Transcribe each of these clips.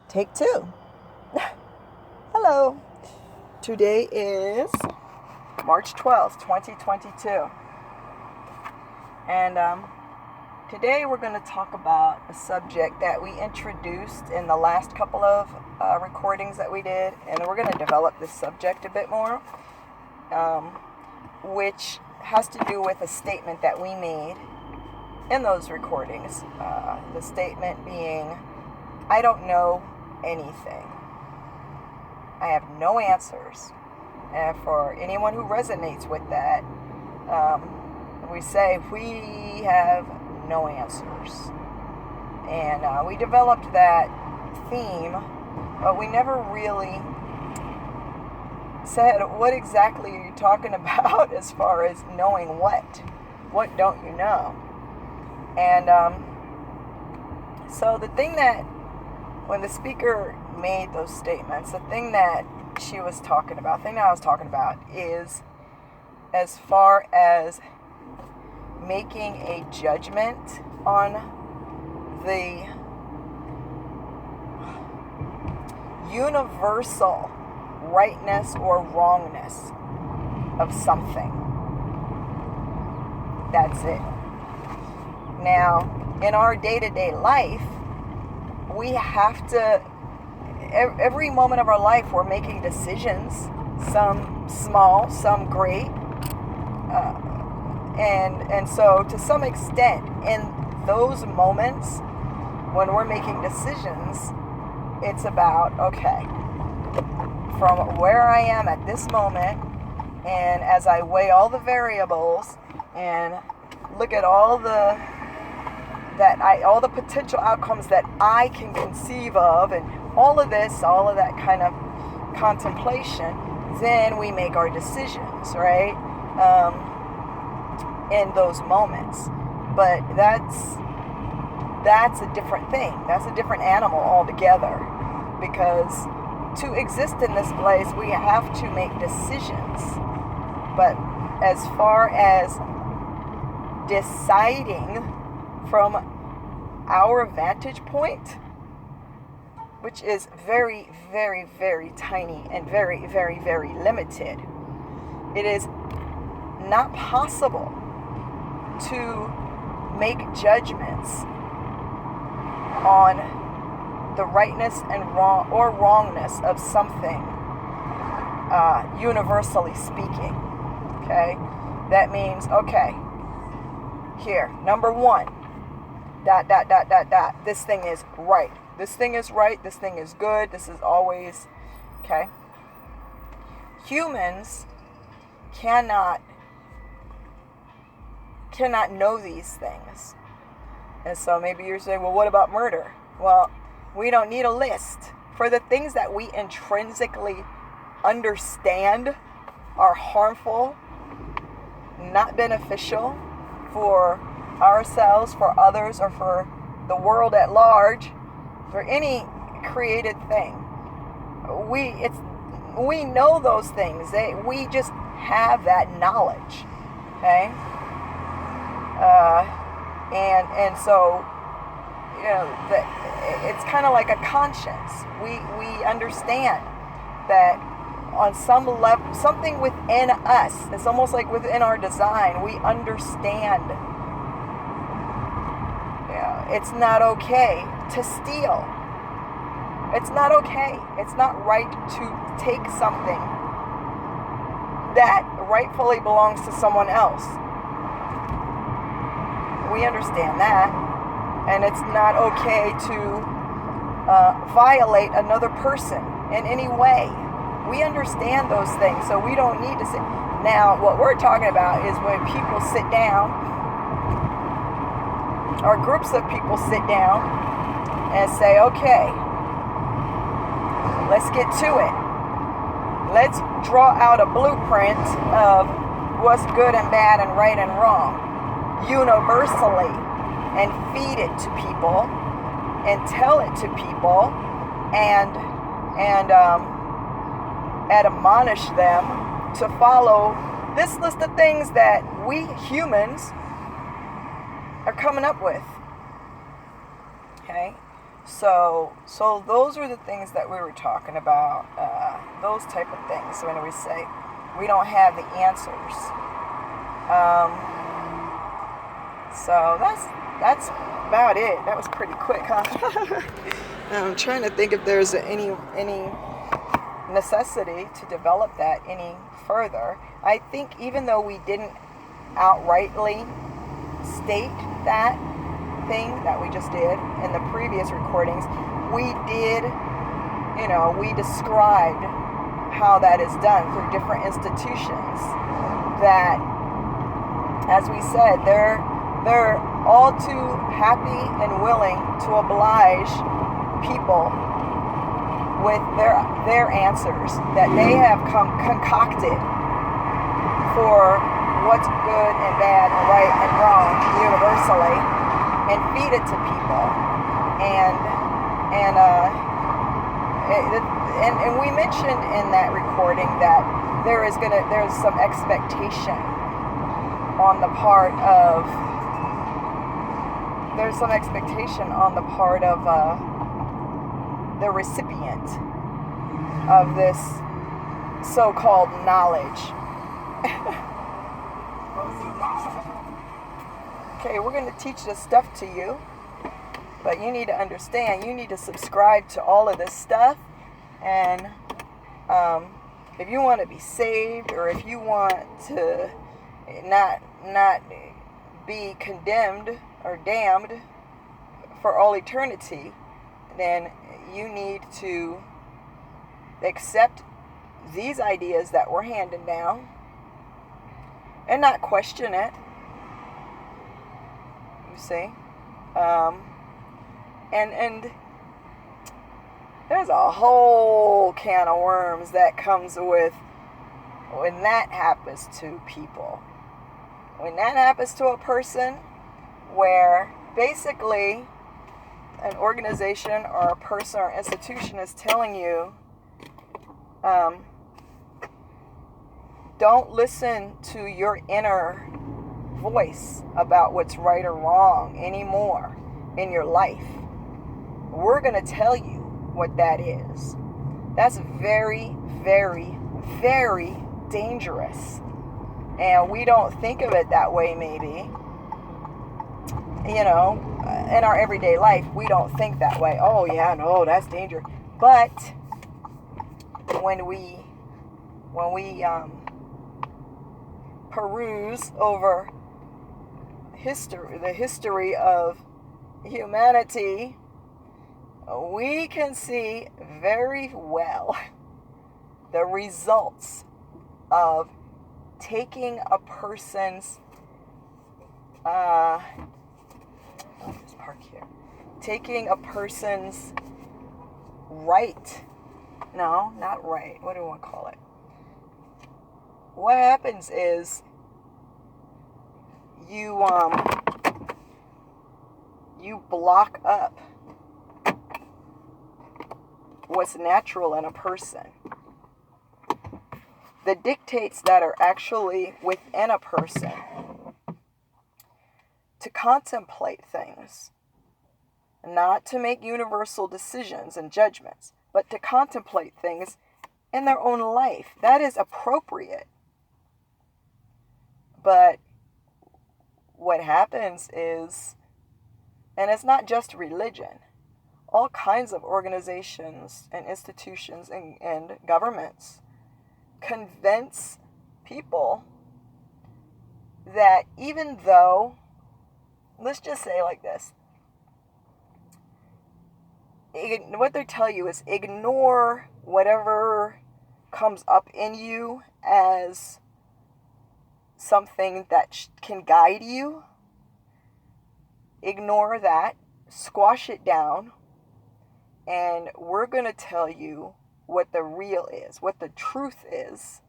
Take two. Hello. Today is March 12th, 2022. And today we're going to talk about a subject that we introduced in the last couple of recordings that we did. And we're going to develop this subject a bit more, which has to do with a statement that we made in those recordings. The statement being, I don't know anything. I have no answers. And for anyone who resonates with that, we say we have no answers. And we developed that theme, but we never really said what exactly are you talking about as far as knowing what. What don't you know? And so the thing that when the speaker made those statements, the thing that I was talking about is as far as making a judgment on the universal rightness or wrongness of something. That's it. Now, in our day-to-day life, we have to, every moment of our life, we're making decisions, some small, some great. And so to some extent, in those moments when we're making decisions, it's about, okay, from where I am at this moment, and as I weigh all the variables and look at all the potential outcomes that I can conceive of, and all of that kind of contemplation, then we make our decisions, right? In those moments. But that's a different thing. That's a different animal altogether. Because to exist in this place, we have to make decisions. But as far as deciding from our vantage point, which is very, very, very tiny and very, very, very limited, it is not possible to make judgments on the rightness and wrongness of something, universally speaking. Okay? That means, okay, here, number one, ... This thing is right. This thing is right. This thing is good. This is always, okay? Humans cannot know these things. And so maybe you're saying, well, what about murder? Well, we don't need a list. For the things that we intrinsically understand are harmful, not beneficial for ourselves, for others, or for the world at large, for any created thing. We know those things. We just have that knowledge. Okay? And so, you know, it's kind of like a conscience. We understand that on some level, something within us, it's almost like within our design, we understand, it's not okay to steal. It's not okay. It's not right to take something that rightfully belongs to someone else. We understand that. And it's not okay to violate another person in any way. We understand those things, so we don't need to say. Now, what we're talking about is when people sit down, or groups of people sit down and say, okay, let's get to it. Let's draw out a blueprint of what's good and bad and right and wrong universally, and feed it to people and tell it to people and admonish them to follow this list of things that we humans are coming up with. Okay? So those were the things that we were talking about, those type of things when we say we don't have the answers. So that's about it. That was pretty quick, huh? I'm trying to think if there's any necessity to develop that any further. I think even though we didn't outrightly state that thing that we just did in the previous recordings, we did, we described how that is done through different institutions that, as we said, they're all too happy and willing to oblige people with their answers that they have concocted for what's good and bad and right and wrong universally, and feed it to people. And we mentioned in that recording that there's some expectation on the part of the recipient of this so-called knowledge. Okay, we're going to teach this stuff to you, but you need to understand, you need to subscribe to all of this stuff, and if you want to be saved, or if you want to not be condemned or damned for all eternity, then you need to accept these ideas that we're handing down and not question it. You see? And there's a whole can of worms that comes with when that happens to people. When that happens to a person, where basically an organization or a person or institution is telling you, don't listen to your inner voice about what's right or wrong anymore in your life. We're going to tell you what that is. That's very, very, very dangerous. And we don't think of it that way, maybe. In our everyday life, we don't think that way. Oh, yeah, no, that's dangerous. But when we peruse over the history of humanity, we can see very well the results of taking a person's taking a person's right. No, not right. What do we want to call it? What happens is you block up what's natural in a person. The dictates that are actually within a person to contemplate things, not to make universal decisions and judgments, but to contemplate things in their own life. That is appropriate. But what happens is, and it's not just religion, all kinds of organizations and institutions and governments convince people that even though, let's just say like this, what they tell you is ignore whatever comes up in you as something that can guide you. Ignore that, squash it down, and we're going to tell you what the real is, what the truth is.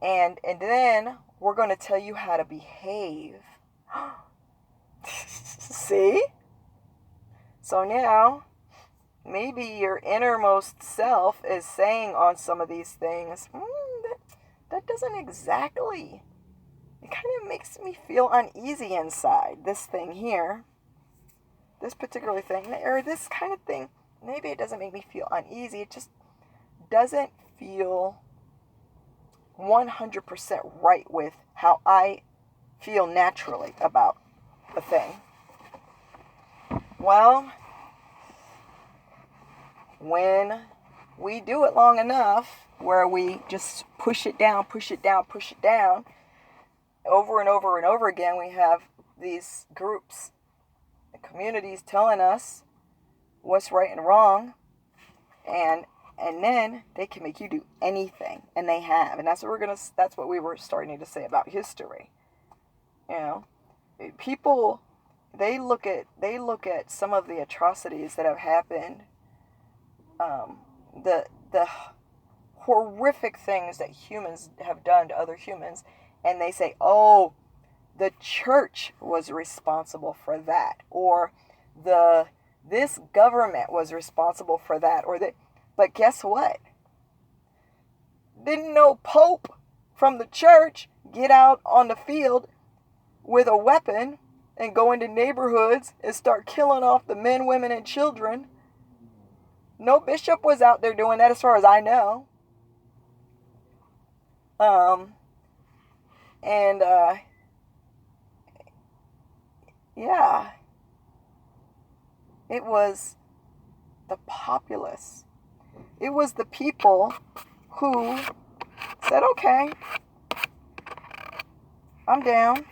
And then we're going to tell you how to behave. See? So now, maybe your innermost self is saying on some of these things, that doesn't exactly, it kind of makes me feel uneasy inside, this thing here. this particular thing, or this kind of thing, maybe it doesn't make me feel uneasy. It just doesn't feel 100% right with how I feel naturally about a thing. Well, when we do it long enough, where we just push it down, over and over and over again, we have these groups and communities telling us what's right and wrong, and then they can make you do anything, and they have, and that's what we were starting to say about history. You know, people, they look at some of the atrocities that have happened, the horrific things that humans have done to other humans, and they say, oh, the church was responsible for that, or this government was responsible for that, but guess what? Didn't no pope from the church get out on the field with a weapon and go into neighborhoods and start killing off the men, women, and children. No bishop was out there doing that, as far as I know. Yeah, it was the populace. It was the people who said, okay, I'm down.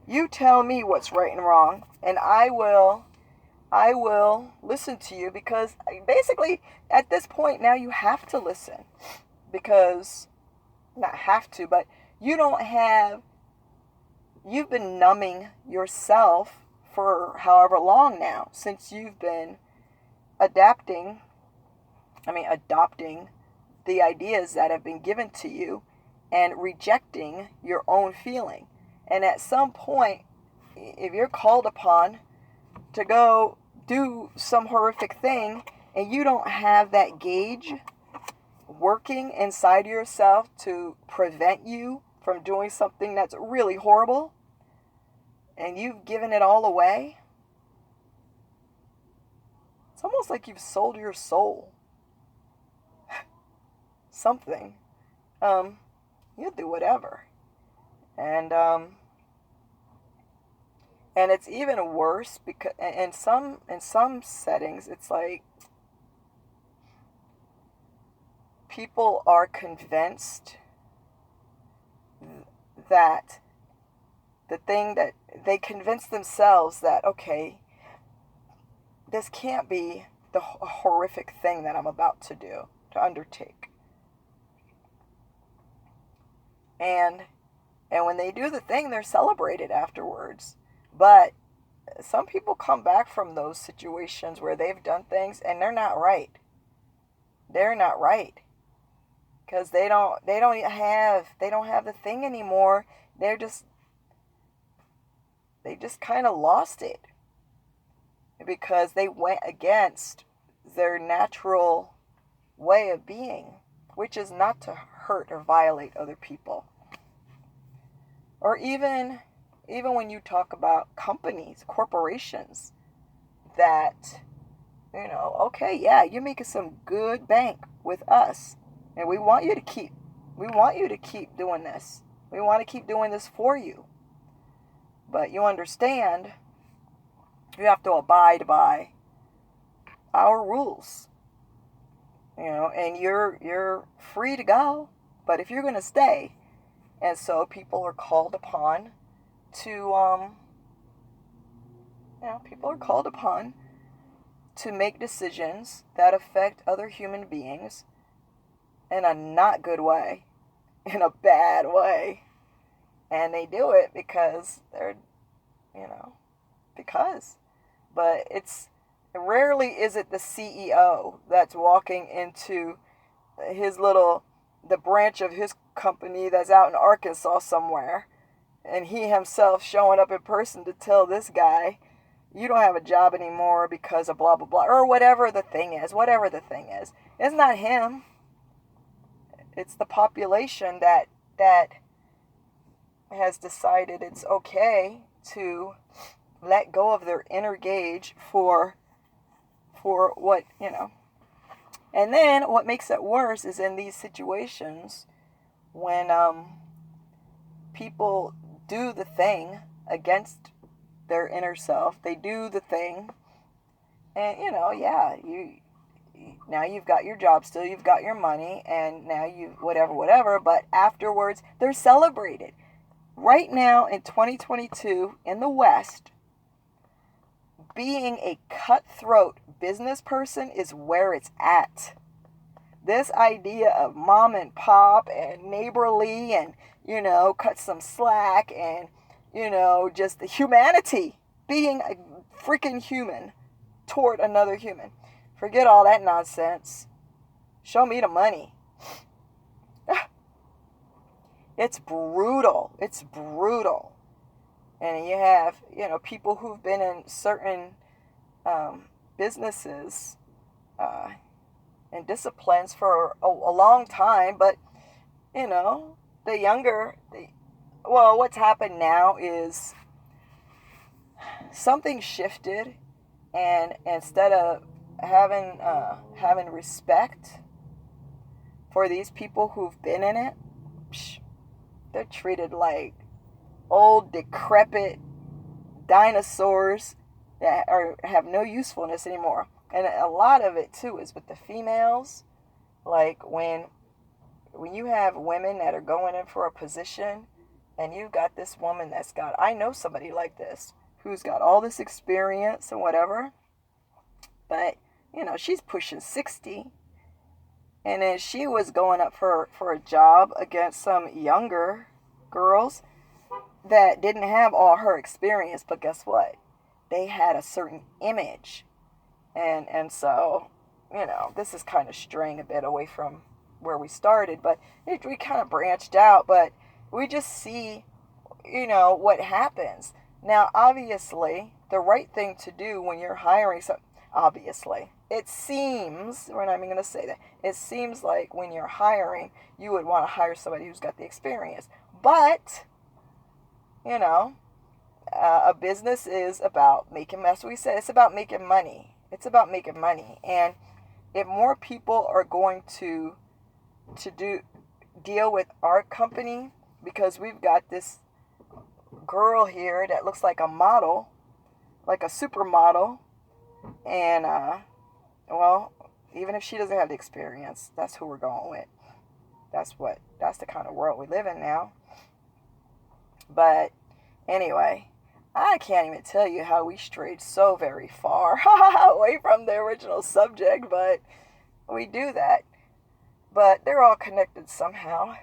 You tell me what's right and wrong, and I will listen to you, because basically at this point now you have to listen, because, not have to, but you've been numbing yourself for however long now, since you've been adopting the ideas that have been given to you and rejecting your own feeling. And at some point, if you're called upon to go do some horrific thing and you don't have that gauge working inside yourself to prevent you from doing something that's really horrible, and you've given it all away, it's almost like you've sold your soul. Something. You'll do whatever. And it's even worse because in some settings it's like people are convinced that the thing that they convince themselves that, okay, this can't be the horrific thing that I'm about to undertake. And when they do the thing, they're celebrated afterwards. But some people come back from those situations where they've done things and they're not right. They're not right. Because they don't have the thing anymore. They just kind of lost it. Because they went against their natural way of being, which is not to hurt or violate other people. Or even when you talk about companies, corporations, that, okay, yeah, you're making some good bank with us, and we want you to keep doing this. We want to keep doing this for you. But you understand, you have to abide by our rules. And you're free to go, but if you're going to stay. And so people are called upon to make decisions that affect other human beings in a not good way, in a bad way. And they do it because they're, but rarely is it the CEO that's walking into the branch of his company that's out in Arkansas somewhere, and he himself showing up in person to tell this guy, you don't have a job anymore because of blah, blah, blah, or whatever the thing is. It's not him. It's the population that has decided it's okay to let go of their inner gauge for what, And then what makes it worse is in these situations when people do the thing against their inner self. They do the thing, and now you've got your job still, you've got your money, and now you whatever, but afterwards they're celebrated. Right now in 2022 in the West, being a cutthroat business person is where it's at. This idea of mom and pop and neighborly and, cut some slack and, just the humanity, being a freaking human toward another human. Forget all that nonsense. Show me the money. It's brutal. It's brutal. And you have, people who've been in certain businesses and disciplines for a long time, but, the younger, what's happened now is something shifted, and instead of having respect for these people who've been in it, they're treated like old, decrepit dinosaurs that have no usefulness anymore. And a lot of it, too, is with the females. Like, when you have women that are going in for a position, and you've got this woman I know somebody like this, who's got all this experience and whatever, but, she's pushing 60, and then she was going up for a job against some younger girls that didn't have all her experience, but guess what? They had a certain image. And so, this is kind of straying a bit away from where we started, but we kind of branched out, but we just see, what happens. Now, obviously, the right thing to do when you're hiring obviously, it seems, we're not even going to say that, it seems like when you're hiring, you would want to hire somebody who's got the experience. But, a business is about making, as we said, it's about making money. It's about making money. And if more people are going to deal with our company, because we've got this girl here that looks like a model, like a supermodel, and even if she doesn't have the experience, that's who we're going with. That's the kind of world we live in now. But anyway, I can't even tell you how we strayed so very far away from the original subject, but we do that. But they're all connected somehow.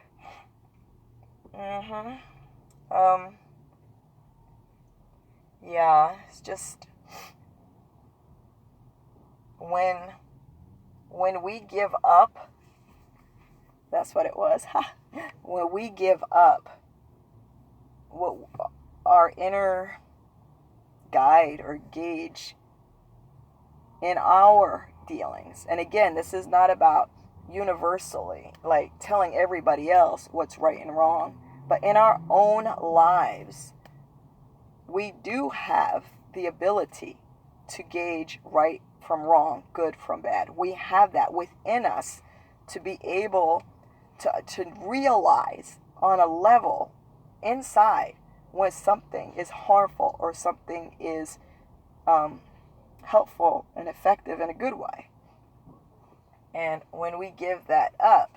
Yeah, it's just when we give up, that's what it was. When we give up what our inner guide or gauge in our dealings. And again, this is not about universally, like telling everybody else what's right and wrong, but in our own lives, we do have the ability to gauge right from wrong, good from bad. We have that within us to be able to realize on a level inside when something is harmful or something is helpful and effective in a good way. And when we give that up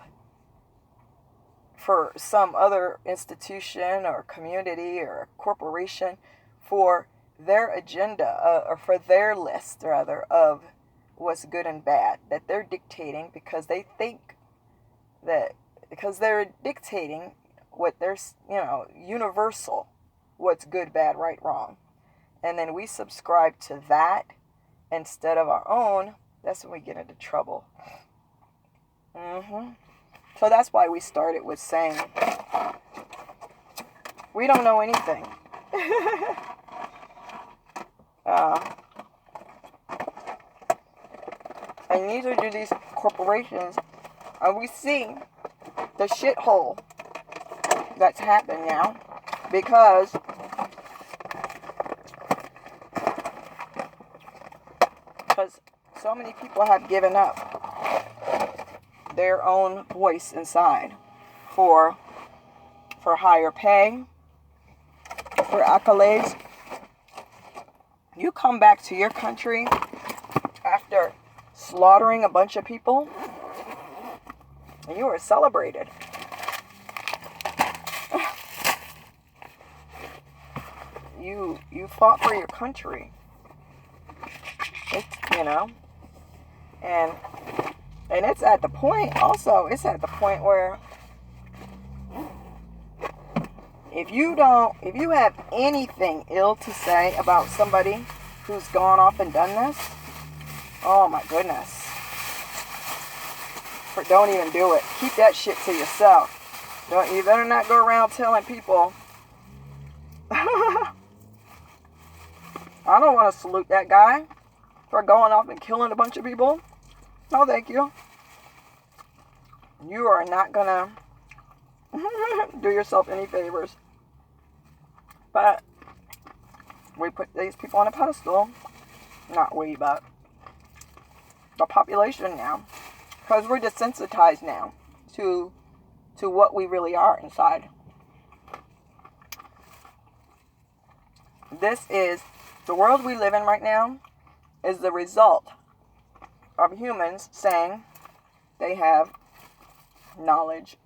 for some other institution or community or corporation for their agenda or for their list, rather, of what's good and bad that they're dictating because they think that, because they're dictating what there's, universal, what's good, bad, right, wrong. And then we subscribe to that instead of our own, that's when we get into trouble. So that's why we started with saying, we don't know anything. And neither do these corporations. And we see the shithole that's happened now because So many people have given up their own voice inside for higher pay, for accolades. You come back to your country after slaughtering a bunch of people, and you are celebrated. You fought for your country. It's, and it's at the point also, it's at the point where if you have anything ill to say about somebody who's gone off and done this, oh my goodness. Don't even do it. Keep that shit to yourself. You better not go around telling people. I don't want to salute that guy for going off and killing a bunch of people. No, thank you. You are not gonna do yourself any favors. But we put these people on a pedestal. Not we, but the population now. Because we're desensitized now to what we really are inside. This is the world we live in right now is the result of humans saying they have knowledge,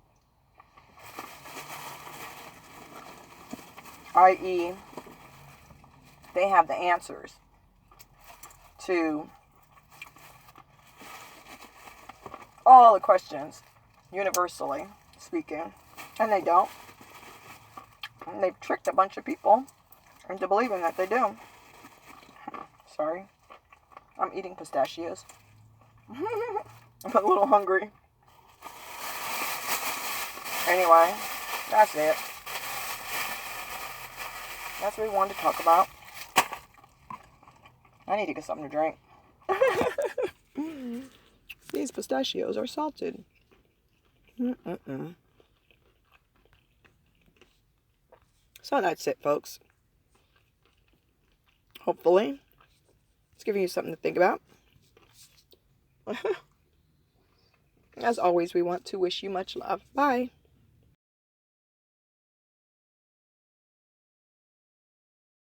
i.e., they have the answers to all the questions, universally speaking, and they don't. And they've tricked a bunch of people into believing that they do. Sorry. I'm eating pistachios. I'm a little hungry. Anyway, that's it. That's what we wanted to talk about. I need to get something to drink. These pistachios are salted. So that's it, folks. Hopefully, it's giving you something to think about. As always, we want to wish you much love. Bye.